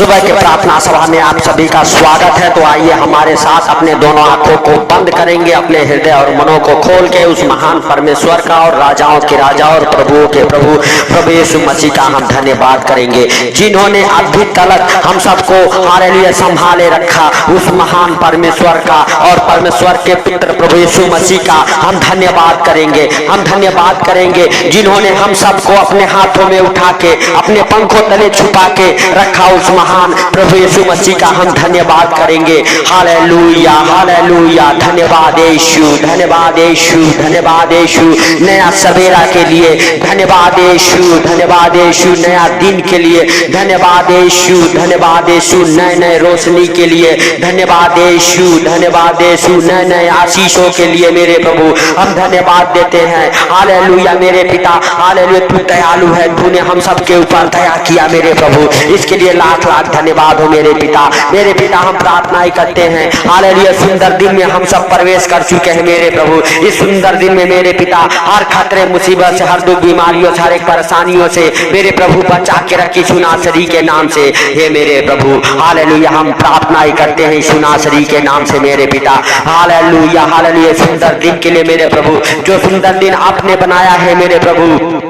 सुबह के प्रार्थना सभा में आप सभी का स्वागत है। तो आइए हमारे साथ अपने दोनों आंखों को बंद करेंगे, अपने हृदय और मनों को खोल के उस महान परमेश्वर का और राजाओं के राजा और प्रभुओं के प्रभु प्रभु यीशु मसीह का हम धन्यवाद करेंगे, जिन्होंने अभी तक हम सबको हालेलुया संभाले रखा। उस महान परमेश्वर का और परमेश्वर के पुत्र प्रभु यीशु मसीह का हम धन्यवाद करेंगे। हम धन्यवाद करेंगे जिन्होंने हम सबको अपने हाथों में उठा के अपने पंखों तले छुपा के रखा। उस महान प्रभु यीशु मसीह का हम धन्यवाद करेंगे। हालेलुया हालेलुया, धन्यवाद यीशु, धन्यवाद यीशु, धन्यवाद यीशु नया सवेरा के लिए, धन्यवाद यीशु, धन्यवाद यीशु नया दिन के लिए, धन्यवाद यीशु, धन्यवाद यीशु नए नए रोशनी के लिए, धन्यवाद यीशु, धन्यवाद यीशु नए नए आशीषों के लिए मेरे प्रभु हम धन्यवाद देते हैं। हालेलुया मेरे पिता, हालेलुया तू दयालु है, तूने हम सबके ऊपर दया किया मेरे प्रभु, इसके लिए लाख लाख धन्यवाद हो मेरे पिता। मेरे पिता हम प्रार्थनाएं करते हैं, हालेलुया सुंदर दिन में हम सब प्रवेश कर चुके हैं मेरे प्रभु। इस सुंदर दिन में मेरे पिता हर खतरे मुसीबत से, हर दुख बीमारियों से, हर एक परेशानियों से मेरे प्रभु बचा के रखी यीशु नासरी के नाम से। हे मेरे प्रभु हालेलुया हम प्रार्थनाएं करते हैं यीशु नासरी के नाम से मेरे पिता। हालेलुया हालेलुया सुंदर दिन के लिए मेरे प्रभु, जो सुंदर दिन आपने बनाया है मेरे प्रभु,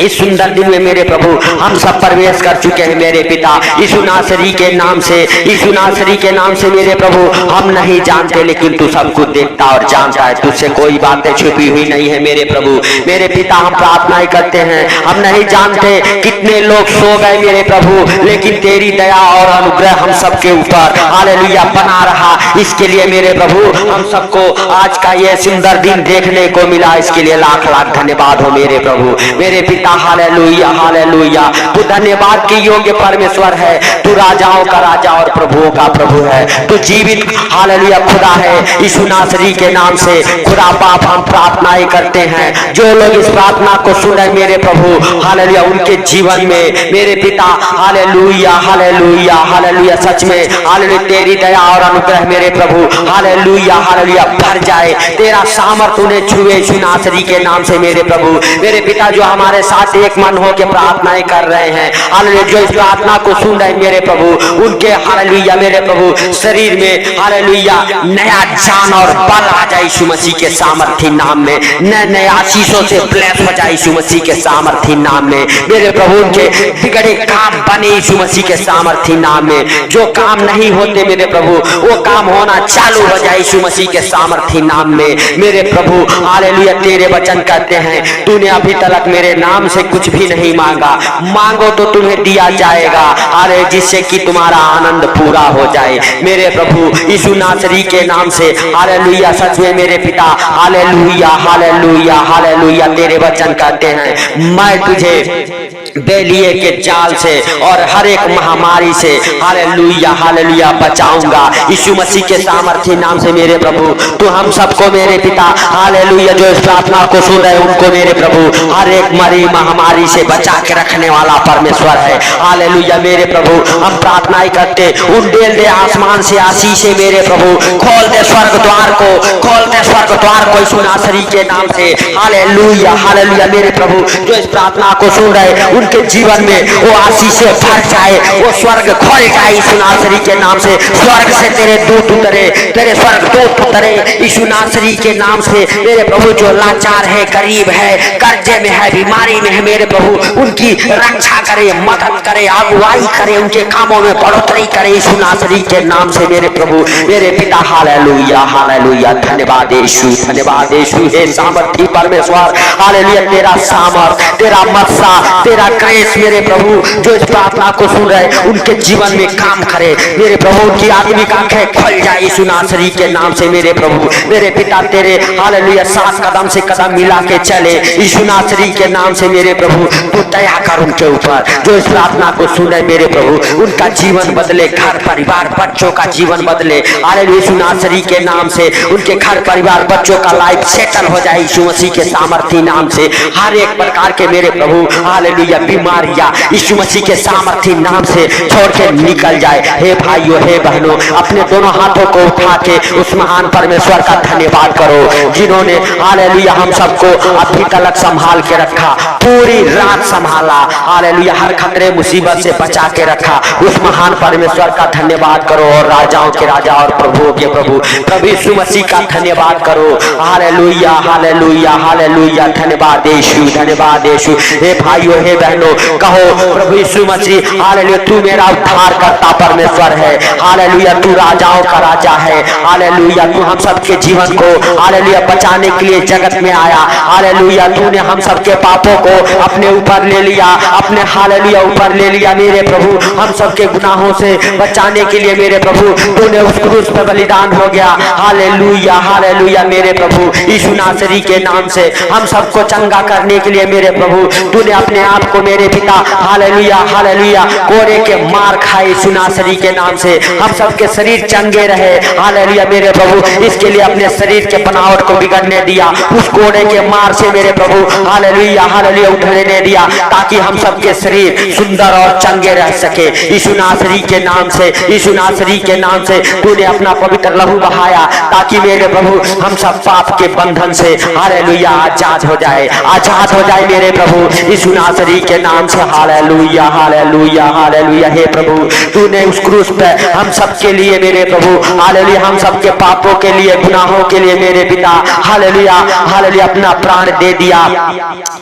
इस सुंदर दिन में मेरे प्रभु हम सब प्रवेश कर चुके हैं मेरे पिता यीशु नासरी के नाम से। यीशु नासरी के नाम से मेरे प्रभु हम नहीं जानते, लेकिन तू सब कुछ देखता और जानता है, तुझसे कोई बातें छुपी हुई नहीं है मेरे प्रभु। मेरे पिता हम प्रार्थनाएं करते हैं, हम नहीं जानते कितने लोग सो गए मेरे प्रभु, लेकिन तेरी दया और अनुग्रह हम सबके ऊपर हालेलुया बना रहा। इसके लिए मेरे प्रभु हम सबको आज का ये सुंदर दिन देखने को मिला, इसके लिए लाख लाख धन्यवाद हो मेरे प्रभु। मेरे पिता हालेलुया हालेलुया तू धन्यवाद के योग्य परमेश्वर है, तू राजाओं का राजा और प्रभुओं का प्रभु है, तू जीवित हालेलुया खुदा है। यीशु नासरी के नाम से खुदा बाप हम प्रार्थनाएं करते हैं, जो लोग इस प्रार्थना को सुने मेरे प्रभु हालेलुया उनके जीवन में मेरे पिता हालेलुया हालेलुया हालेलुया सच में हालेलुया तेरी दया और अनुग्रह मेरे प्रभु हालेलुया हालेलुया भर जाए, तेरा सामर्थ उन्हें छुए यीशु नासरी के नाम से मेरे प्रभु। मेरे पिता जो हमारे साथ एक मन हो के प्रार्थनाएं कर रहे हैं, हालेलुया जो इस प्रार्थना को सुन रहे हैं मेरे प्रभु, उनके हालेलुया मेरे प्रभु शरीर में हालेलुया नया जान और बल आ जाए यीशु मसीह के सामर्थी नाम में, नए नए आशीषों से ब्लेस हो जाए यीशु मसीह के सामर्थी नाम में मेरे प्रभु। उनके बिगड़े काम बने यीशु मसीह के सामर्थी नाम में, जो काम नहीं होते मेरे प्रभु वो काम होना चालू हो जाए यीशु मसीह के सामर्थी नाम में मेरे प्रभु। हालेलुया तेरे वचन कहते हैं, तूने अभी तक मेरे नाम से कुछ भी नहीं मांगा, मांगो तो तुम्हें दिया जाएगा, अरे जिससे कि तुम्हारा आनंद पूरा हो जाए मेरे प्रभु यीशु नासरी के नाम से। हालेलुया सच में मेरे पिता हालेलुया हालेलुया हालेलुया तेरे वचन कहते हैं, मैं तुझे बेलिए के जाल से और हर एक महामारी से हालेलुया हालेलुया बचाऊंगा यीशु मसीह के सामर्थी नाम से मेरे प्रभु। तू हम सबको मेरे पिता हालेलुया जो इस प्रार्थना को सुन रहे उनको मेरे प्रभु हर एक मरी महामारी से बचा के रखने वाला परमेश्वर है। हालेलुया मेरे प्रभु हम प्रार्थनाएं करते, उंडेल दे आसमान से आशीषे मेरे प्रभु, खोल दे स्वर्ग द्वार को, खोल दे स्वर्ग द्वार को यीशु नासरी के नाम से। हालेलुया हालेलुया मेरे प्रभु जो इस प्रार्थना को सुन रहे उनके जीवन में वो आशीषें भर जाए, वो स्वर्ग खोल जाए यीशु नासरी के नाम से। स्वर्ग से तेरे दूत उतरे, तेरे स्वर्ग दूत उतरे यीशु नासरी के नाम से मेरे प्रभु। जो लाचार है, गरीब है, कर्जे में है, बीमारी में है मेरे प्रभु, उनकी रक्षा करे, मदद करे, अगुवाई करे, उनके कामों में बढ़ोतरी करे यीशु नासरी के नाम से मेरे प्रभु। मेरे पिता हालेलुया हालेलुया धन्यवाद यीशु, धन्यवाद यीशु हे सामर्थी परमेश्वर। हालेलुया तेरा सामर्थ, तेरा मर्सा, तेरा ग्रेस मेरे प्रभु जो इस प्रार्थना को सुन रहे उनके जीवन में काम करे मेरे प्रभु, उनकी आत्मिक आंखें खुल जाए यीशु नासरी के नाम से मेरे प्रभु। मेरे पिता तेरे हालेलुया साथ कदम से कदम मिला के चले यीशु नासरी के नाम से मेरे प्रभु। तू दया कर उनके ऊपर जो इस प्रार्थना को सुने मेरे प्रभु, उनका जीवन बदले, घर परिवार बच्चों का जीवन बदले हालेलुया यीशु नासरी के नाम से। उनके घर परिवार बच्चों का लाइफ सेटल हो जाए यीशु मसीह के सामर्थी नाम से। हर एक प्रकार के मेरे प्रभु हालेलुया बीमारियां यीशु मसीह के सामर्थी नाम से छोड़ के निकल जाए। हे भाइयों हे बहनों अपने दोनों हाथों को उठा के उस महान परमेश्वर का धन्यवाद करो जिन्होंने हालेलुया हम सबको अभी तक संभाल के रखा। पूरी रात संभाला, हालेलुया, हर खतरे मुसीबत से बचा के रखा। उस महान परमेश्वर का धन्यवाद करो और राजाओं के राजा और प्रभुओं के प्रभु प्रभु यीशु मसीह का धन्यवाद करो। हालेलुया हालेलुया हालेलुया, धन्यवाद यीशु, धन्यवाद यीशु। हे भाइयों हे बहनों, कहो प्रभु यीशु मसीह, हालेलुया, तू मेरा उद्धार करता परमेश्वर है। हालेलुया, तू राजाओं का राजा है। हालेलुया, तू हम सबके जीवन को, हालेलुया, बचाने के लिए जगत में आया। हालेलुया, तूने हम सबके पापों को अपने ऊपर ले लिया, अपने हालेलुया ऊपर ले लिया मेरे प्रभु। हम सबके गुनाहों से बचाने के लिए मेरे प्रभु तूने उस क्रूस पर बलिदान हो गया। हालेलुया हालेलुया मेरे प्रभु, यीशु नासरी के नाम से हम सबको चंगा करने के लिए मेरे प्रभु तूने अपने आप को मेरे पिता, हालेलुया हालेलुया, कोड़े के मार खाए यीशु नासरी के नाम से हम सबके शरीर चंगे रहे। हालेलुया मेरे प्रभु, इसके लिए अपने शरीर के बनावट को बिगड़ने दिया, उस कोड़े के मार से मेरे प्रभु हालेलुया हालेलुया उठने दिया, ताकि हम सबके शरीर सुंदर और चंगे रह सके। यीशु नासरी के नाम से, यीशु नासरी के नाम से तूने अपना पवित्र लहू बहाया, ताकि मेरे प्रभु हम सब पाप के बंधन से हालेलुया आजाद हो जाए, आजाद हो जाए मेरे प्रभु यीशु नासरी के नाम से। हालेलुया हालेलुया हालेलुया, हे प्रभु तूने उस क्रूस पे हम सबके लिए मेरे प्रभु हालेलुया, हम सबके पापों के लिए, गुनाहों के लिए मेरे पिता हालेलुया हालेलुया अपना प्राण दे दिया।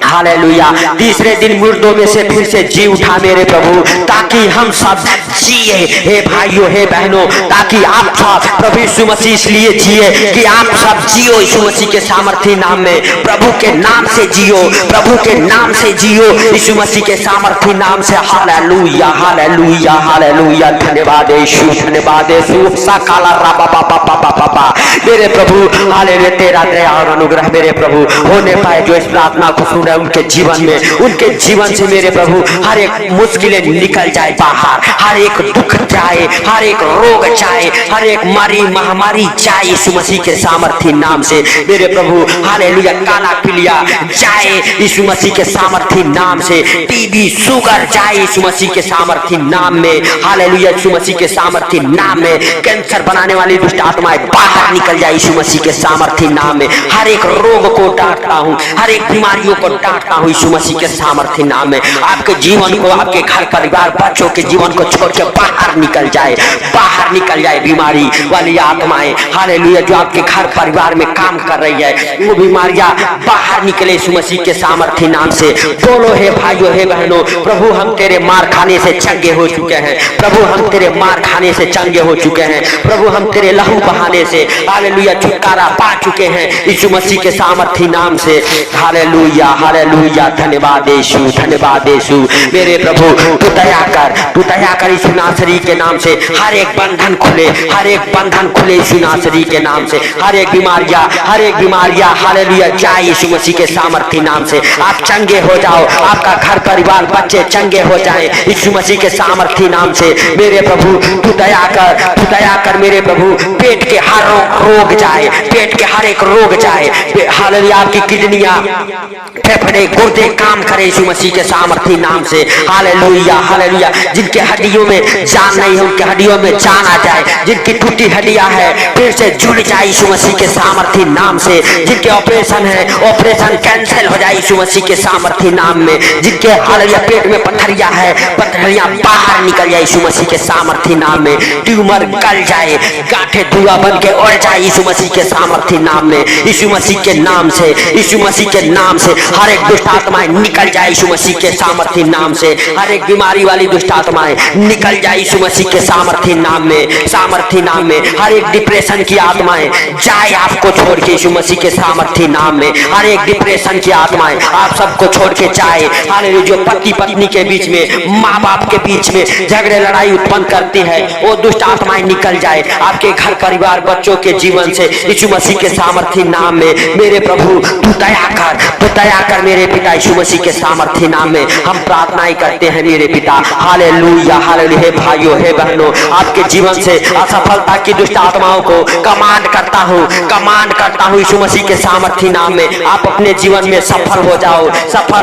हालेलुया, तीसरे दिन मुर्दों में से फिर से जी उठा मेरे प्रभु, ताकि हम सब जिए। हे भाइयों हे बहनों, ताकि आप सब प्रभु यीशु मसीह इसलिए जिए कि आप सब जियो यीशु मसीह के सामर्थी नाम में, प्रभु के नाम से जियो, प्रभु के नाम से जियो, यीशु मसीह के सामर्थी नाम से। हालेलुया हालेलुया हालेलुया, धन्यवाद यीशु, धन्यवाद यीशु। साकाला राबा बाबा बाबा बाबा मेरे प्रभु हालेलुया, तेरा दया और अनुग्रह मेरे प्रभु होने पाए जो इस प्रार्थना को सुने, उनके जीवन में, उनके जीवन से मेरे प्रभु हर एक मुश्किलें निकल जाए बाहर, हर एक दुख जाए, हर एक रोग जाए, हर एक मारी महामारी जाए यीशु मसीह के सामर्थी नाम से मेरे प्रभु। हालेलुया, काला पीलिया जाए यीशु मसीह के सामर्थी नाम से, टीबी शुगर जाए यीशु मसीह के सामर्थी नाम में। हालेलुया, यीशु मसीह के सामर्थी नाम में कैंसर बनाने वाली दुष्ट आत्माएं बाहर निकल जाए यीशु मसीह के सामर्थी नाम में। हर एक रोग को डांटता हूँ, हर एक बीमारियों को डांटता हूँ यीशु मसीह के सामर्थी नाम में। आपके जीवन को, आपके घर परिवार बच्चों के जीवन को छोड़ के बाहर निकल जाए, बाहर निकल जाए बीमारी वाली आत्माएं। हालेलुया, जो आपके घर परिवार में काम कर रही है वो बीमारियां बाहर निकले यीशु मसीह के सामर्थी नाम से। बोलो हे भाइयों हे बहनों, प्रभु हम तेरे मार खाने से चंगे हो चुके हैं, प्रभु हम तेरे मार खाने से चंगे हो चुके हैं, प्रभु हम तेरे लहू बहाने से हालेलुया छुटकारा पा चुके हैं यीशु मसीह के सामर्थी नाम से। हालेलुया हालेलुया, धन्यवाद यीशु, धन्यवाद यीशु मेरे प्रभु। तू दया कर यीशु नासरी के नाम से, हर एक बंधन खुले, हर एक बंधन खुले यीशु नासरी के नाम से, हर एक बीमारियां हालेलुया जाए यीशु मसीह के सामर्थी नाम से। आप चंगे हो जाओ, आपका घर परिवार बच्चे चंगे हो जाए यीशु मसीह के सामर्थी नाम से मेरे प्रभु। तू दया कर मेरे प्रभु, पेट के हर रोग जाए, पेट के हर एक रोग जाए। हालेलुया, आपकी किडनियां, फेफड़े, गुर्दे काम करे यीशु मसीह के सामर्थी नाम से। हालेलुया हालेलुया, जिनके हड्डियों में जान नहीं है उनके हड्डियों में जान आ जाए, जिनकी टूटी हड्डियां है फिर से जुड़ जाए यीशु मसीह के सामर्थी नाम से। जिनके ऑपरेशन है ऑपरेशन कैंसिल हो जाए यीशु मसीह के सामर्थी नाम में। जिनके हालेलुया पेट में पत्थरियां है, पत्थरियां बाहर निकल जाए यीशु मसीह के सामर्थी नाम में। ट्यूमर गल जाए, गांठें धुआं बन के उड़ जाए यीशु मसीह के सामर्थी नाम में। यीशु मसीह के नाम से, यीशु मसीह के नाम से हर एक दुष्ट आत्माएं निकल जाए यीशु मसीह के सामर्थी नाम से। हर एक बीमारी वाली दुष्ट आत्माएं निकल जाए यीशु मसीह के सामर्थी नाम में, सामर्थी नाम में। हर एक डिप्रेशन की आत्माएं जाए आपको छोड़ के यीशु मसीह के सामर्थी नाम में। हर एक डिप्रेशन की आत्माएं आप सबको छोड़ के जाए। हालेलुया, जो पति पत्नी के बीच में, माँ बाप के बीच में झगड़े लड़ाई उत्पन्न करती है वो दुष्ट आत्माएं निकल जाए आपके घर परिवार बच्चों के जीवन से यीशु मसीह के सामर्थी नाम में मेरे प्रभु। तू दया कर मेरे पिता यीशु मसीह के सामर्थी नाम में हम प्रार्थनाएं करते हैं मेरे पिता। हालेलुया हालेलुया, हे भाइयों हे बहनों, आपके जीवन से असफलता की दुष्ट आत्माओं को कमांड करता हूँ यीशु मसीह के सामर्थी नाम में। आप अपने जीवन में सफल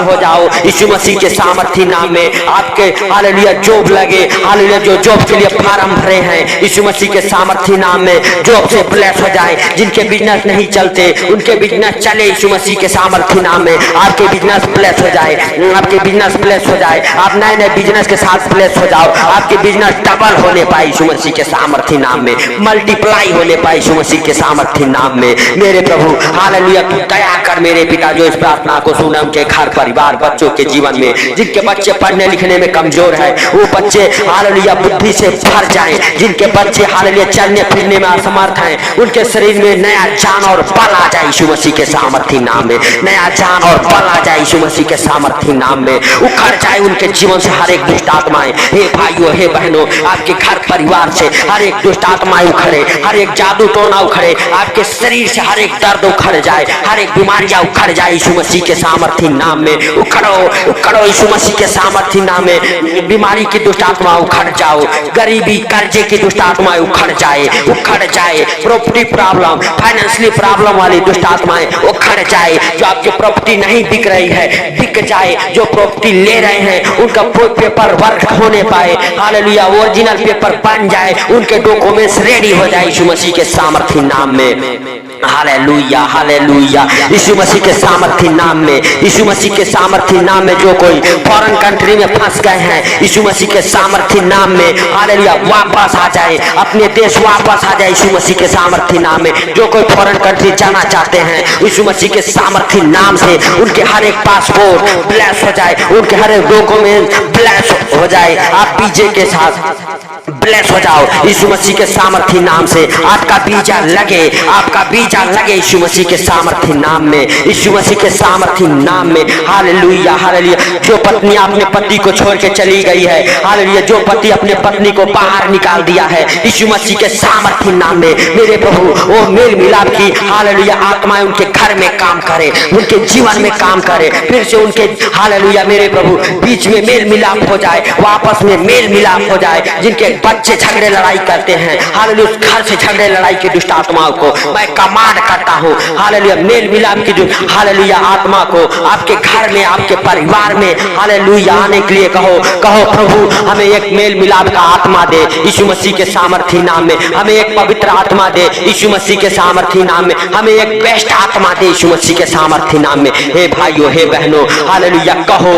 हो जाओ यीशु मसीह के सामर्थी नाम में। आपके हालेलुया जॉब लगे, हालेलुया जो जॉब के लिए फार्म भरे हैं यीशु मसीह के सामर्थी नाम में जॉब से ब्लेस हो जाए, जिनके बिजनेस नहीं चलते उनके बिजनेस चले यीशु मसीह के सामर्थ्य नाम में। आपके बिजनेस ब्लेस हो जाए, आपके बिजनेस ब्लेस हो जाए, आप नए नए बिजनेस के साथ ब्लेस हो जाओ, आपके बिजनेस डबल होने पाए यीशु मसीह के सामर्थ्य नाम में, मल्टीप्लाई होने पाए यीशु मसीह के सामर्थ्य नाम में। मेरे प्रभु हालेलुया, तू दया कर मेरे पिता जो इस प्रार्थना को सुने, उनके घर परिवार बच्चों के जीवन में, जिनके बच्चे पढ़ने लिखने में कमजोर है वो बच्चे हालेलुया बुद्धि से भर जाएं, जिनके बच्चे हालेलुया चलने फिरने में असमर्थ हैं उनके शरीर में नया जान और बल आ जाए यीशु मसीह के सामर्थ्य नाम में, नया जान और बल आ जाए यीशु मसीह के सामर्थ्य नाम में। उखड़ जाए उनके जीवन से हर एक दुष्ट आत्माएं। हे भाइयों हे बहनों, आपके घर परिवार से हर एक दुष्ट आत्माएं उखड़े, हर एक जादू टोना उखड़े, आपके शरीर से हर एक दर्द उखड़ जाए, हर एक बीमारियां उखड़ जाए यीशु मसीह के सामर्थ्य नाम में। उखड़ो उखड़ो यीशु मसीह के सामर्थ्य नाम में। बीमारी की दुष्ट आत्मा उखड़ जाओ, गरीबी कर्जे की दुष्ट आत्माएं उखड़ जाए, उखड़ जाए। प्रॉपर्टी प्रॉब्लम, फाइनेंशियली प्रॉब्लम वाली दुष्ट आत्माएं उखड़ जाए। जो आपकी प्रॉपर्टी नहीं बिक रही है बिक जाए, जो प्रॉपर्टी ले रहे हैं उनका पेपर वर्क होने पाए, हालेलुया ओरिजिनल पेपर बन जाए, उनके डॉक्यूमेंट्स रेडी हो जाए यीशु मसीह के सामर्थ्य नाम में। हालेलुया हालेलुया, यीशु मसीह के सामर्थ्य नाम में, यीशु मसीह के सामर्थ्य नाम में। जो कोई फॉरेन कंट्री में फंस गए हैं यीशु मसीह के सामर्थ्य नाम में, हालेलुया वापस आ जाए, अपने देश वापस आ जाए यीशु मसीह के सामर्थ्य नाम में। जो कोई फॉरेन कंट्री जाना चाहते हैं यीशु मसीह के सामर्थ्य नाम से उनके हर एक पासपोर्ट ब्लेस हो जाए, उनके हर एक डॉक्यूमेंट ब्लेस हो जाए। आप वीजे के साथ ब्लेस हो जाओ यीशु मसीह के सामर्थ्य नाम से। आपका वीजा लगे, आपका वीजा लगे यीशु मसीह के सामर्थ्य नाम में, यीशु मसीह के सामर्थ्य नाम में। Hallelujah hallelujah. जो पत्नी अपने पति को छोड़ के चली गई है, हालेलुया, जो पति अपने पत्नी को बाहर निकाल दिया है यीशु मसीह के सामर्थ्य नाम में, मेरे प्रभु वो मेल मिलाप की हालेलुया आत्माएं उनके घर में काम करे, उनके जीवन में काम करे, फिर से उनके हालेलुया मेरे प्रभु बीच में मेल मिलाप हो जाए, वापस में मेल मिलाप हो जाए। जिनके बच्चे झगड़े लड़ाई करते हैं, हालेलुया उस घर से झगड़े लड़ाई की दुष्ट आत्माओं को मैं कमांड करता हूँ, हालेलुया मेल मिलाप की जो हालेलुया आत्मा को आपके घर में आपके परिवार में हालेलुया आने के लिए कहो, कहो प्रभु हमें एक मेल मिलाप का आत्मा दे यीशु मसीह के सामर्थ्य नाम में, हमें एक पवित्र आत्मा दे यीशु मसीह के सामर्थ्य नाम में, हमें एक बेस्ट आत्मा दे यीशु मसीह के सामर्थ्य नाम में। हे भाइयों हे बहनों हालेलुया कहो,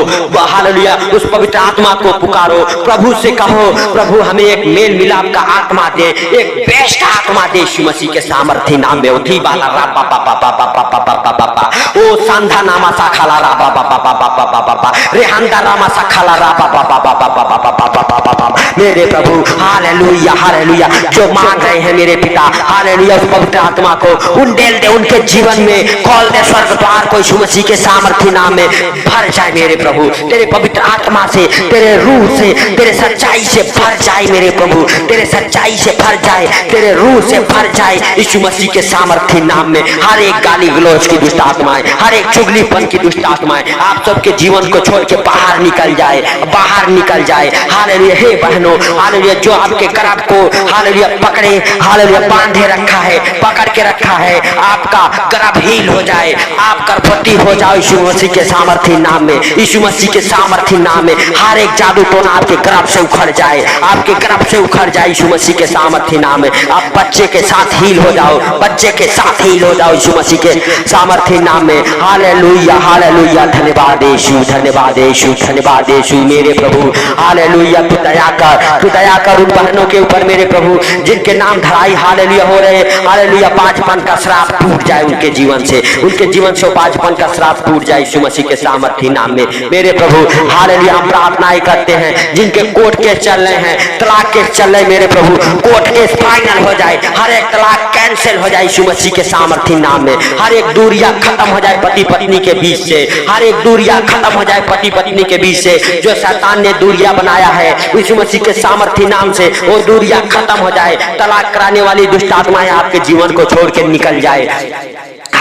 हालेलुया उस पवित्र आत्मा को पुकारो, प्रभु से कहो प्रभु हमें एक मेल मिलाप का आत्मा दे, एक बेस्ट आत्मा दे यीशु मसीह के सामर्थ्य नाम में। उठी बाला रापा पापा पापा पापा पापा पापा ओ संधा नामा सा खाला रापा पापा पापा पापा पापा रेहंदा रामा सा खाला रापा पापा पापा पापा पापा पापा पापा। मेरे प्रभु हालेलुया हालेलुया जो मांग रहे हैं मेरे पिता हालेलुया उस पवित्र आत्मा को उंडेल दे, उनके जीवन में खोल दे स्वर्ग द्वार को यीशु मसीह के सामर्थ्य नाम में भर जाए मेरे प्रभु। तेरे पवित्र आत्मा से, तेरे रूह से, तेरे सच्चाई से भर जाए मेरे प्रभु, तेरे सच्चाई से भर जाए, तेरे रूह से भर जाए यीशु मसीह के सामर्थ्य नाम में। हर एक गाली गलौज की दुष्ट आत्माएं, हर एक चुगलीपन की दुष्ट आत्माएं आप सबके जीवन को छोड़ के बाहर निकल जाए, बाहर निकल जाए। हालेलुया हे बहनों हालेलुया जो आपके गर्भ को हालेलुया पकड़े, हालेलुया बांधे रखा है, पकड़ के रखा है, आपका गर्भ हील हो जाए, आप गर्भवती हो जाओ यीशु मसीह के सामर्थ्य नाम में, यीशु मसीह के सामर्थ्य नाम में। हर एक जादू टोना आपके गर्भ से उखड़ जाए, आपके गर्भ से उखड़ जाए यीशु मसीह के सामर्थ्य नाम में। आप बच्चे के साथ हील हो जाओ, बच्चे के साथ हील हो जाओ यीशु मसीह के सामर्थ्य नाम में। हालेलुया हालेलुया धन्यवाद यीशु, धन्यवाद यीशु, धन्यवाद यीशु मेरे प्रभु। हालेलुया तू दया कर उन बहनों के ऊपर मेरे प्रभु जिनके नाम धराई हालेलुया हो रहे, हालेलुया पांचपन का श्राप टूट जाए उनके जीवन से, उनके जीवन से पांचपन का श्राप टूट जाए यीशु मसीह के सामर्थ्य नाम में मेरे प्रभु। हालेलुया हम प्रार्थनाएं करते हैं जिनके कोर्ट केस चल रहे हैं, तलाक केस चल रहे मेरे प्रभु, कोर्ट केस फाइनल हो जाए, हर एक तलाक कैंसिल हो जाए यीशु मसीह के सामर्थ्य नाम में। हर एक दूरियां खत्म हो जाए पति पत्नी के बीच से, हर एक दूरियां खत्म हो जाए पति पत्नी के बीच से। जो शैतान ने दूरियां बनाया है यीशु मसीह के सामर्थ्य नाम से वो दूरियां खत्म हो जाए, तलाक कराने वाली दुष्ट आत्माएं आपके जीवन को छोड़ के निकल जाए।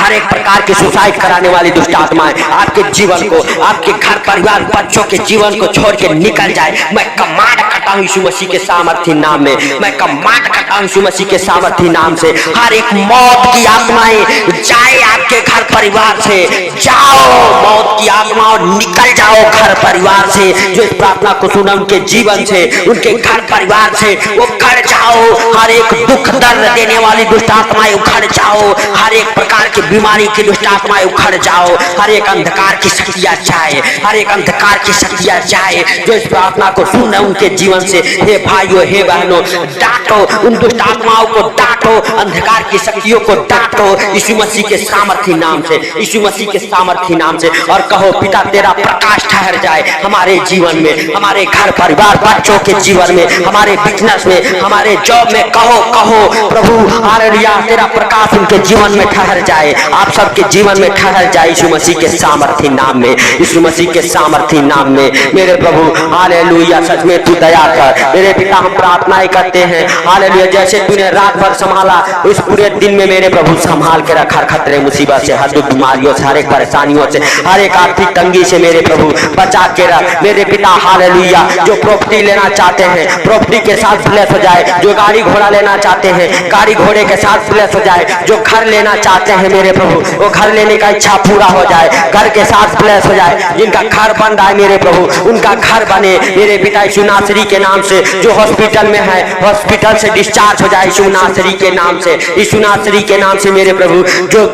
हर एक प्रकार की सुसाइड कराने वाली दुष्ट आत्माएं आपके जीवन को, आपके घर परिवार बच्चों के जीवन को छोड़ के निकल जाए। मैं कमांड करता हूं यीशु मसीह के सामर्थी नाम में, मैं कमांड करता हूं यीशु मसीह के सामर्थी नाम से। हर एक मौत की आत्माएं जाए आपके घर परिवार से, जाओ मौत की आत्माओं निकल जाओ घर परिवार से। जो इस प्रार्थना को सुना उनके जीवन से, उनके घर परिवार से उखड़ जाओ। हर एक दुख दर्द देने वाली दुष्ट आत्माएं उखड़ जाओ, हर एक प्रकार की बीमारी की दुष्ट आत्माएं उखड़ जाओ, हर एक अंधकार की शक्तियां जाए, हर एक अंधकार की शक्तियां जाए। जो इस प्रार्थना को सुन रहे उनके जीवन से, हे भाइयों हे बहनों, डांटो उन दुष्ट आत्माओं को, डांटो अंधकार की शक्तियों को, डांटो यीशु मसीह के सामर्थी नाम से, यीशु मसीह के सामर्थी नाम से। और कहो पिता तेरा प्रकाश ठहर जाए हमारे जीवन में, हमारे घर परिवार बच्चों के जीवन में, हमारे बिजनेस में, हमारे जॉब में। कहो कहो प्रभु हालेलुया तेरा प्रकाश उनके जीवन में ठहर जाए, आप सबके जीवन में ठहर जाए यीशु मसीह के सामर्थी नाम में, यीशु मसीह के सामर्थी नाम में। मेरे प्रभु हालेलुया सच में तू दया कर। मेरे पिता हम प्रार्थनाएं करते हैं हालेलुया, जैसे तूने रात भर संभाला इस पूरे दिन में मेरे प्रभु संभाल के रखा, खतरे मुसीबत से, हर दुख बीमारियों से, हर एक परेशानियों से, हर एक आर्थिक तंगी से मेरे प्रभु बचा के रख। मेरे पिता हालेलुया जो प्रॉपर्टी लेना चाहते हैं प्रॉपर्टी के साथ ब्लेस हो जाए, जो गाड़ी घोड़ा लेना चाहते हैं गाड़ी घोड़े के साथ ब्लेस हो जाए, जो घर लेना चाहते हैं मेरे प्रभु वो घर लेने का इच्छा पूरा हो जाए, घर के साथ ब्लेस हो जाए। जिनका घर बन रहा है मेरे प्रभु उनका घर बने मेरे पिता यीशु नासरी के नाम से। जो हॉस्पिटल में है हॉस्पिटल से डिस्चार्ज हो जाए यीशु नासरी के नाम से, यीशु नासरी के नाम से। मेरे प्रभु जो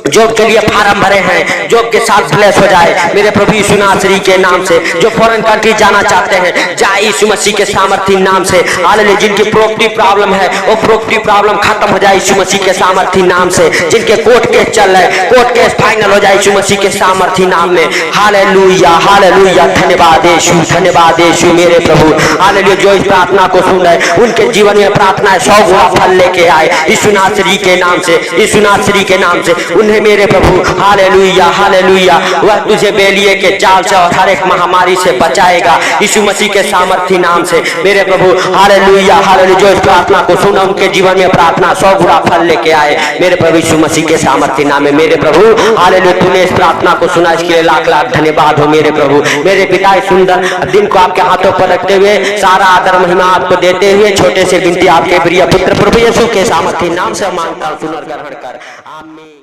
जॉब के लिए फार्म भरे हैं जॉब के साथ ब्लेस हो जाए मेरे प्रभु यीशु नासरी के नाम से। जो फॉरेन कंट्री जाना चाहते हैं जाए यीशु मसीह के सामर्थी नाम से। हालेलुया जिनकी प्रॉपर्टी प्रॉब्लम है वो प्रॉपर्टी प्रॉब्लम खत्म हो जाए यीशु मसीह के सामर्थी नाम से। जिनके कोर्ट केस चल रहे कोर्ट केस फाइनल हो जाए यीशु मसीह के सामर्थी नाम में। हालेलुया हालेलुया धन्यवाद यीशु, धन्यवाद यीशु मेरे प्रभु। हालेलुया जो इस प्रार्थना को सुन रहे उनके जीवन में प्रार्थना 100 गुना फल लेके आए यीशु नासरी के नाम से, यीशु नासरी के नाम से। उन्हें मेरे प्रभु हालेलुया हालेलुया वह तुझे बेलिए के जाल से और हर एक महामारी से बचाएगा यीशु मसीह के सामर्थी नाम से। मेरे प्रभु हालेलुया हालेलुया जो इस प्रार्थना को सुना उनके जीवन में प्रार्थना 100 गुना फल लेके आए मेरे प्रभु यीशु मसीह के सामर्थी नाम में। मेरे प्रभु हालेलुया तूने इस प्रार्थना को सुना इसके लिए लाख लाख धन्यवाद हो मेरे प्रभु। मेरे पिता इस सुंदर दिन को आपके हाथों पर रखते हुए सारा आदर महिमा आपको देते हुए छोटे से विनती आपके प्रिय पुत्र प्रभु यीशु के सामर्थी नाम से मांगता हूं, सुनकर ग्रहण कर, आमीन।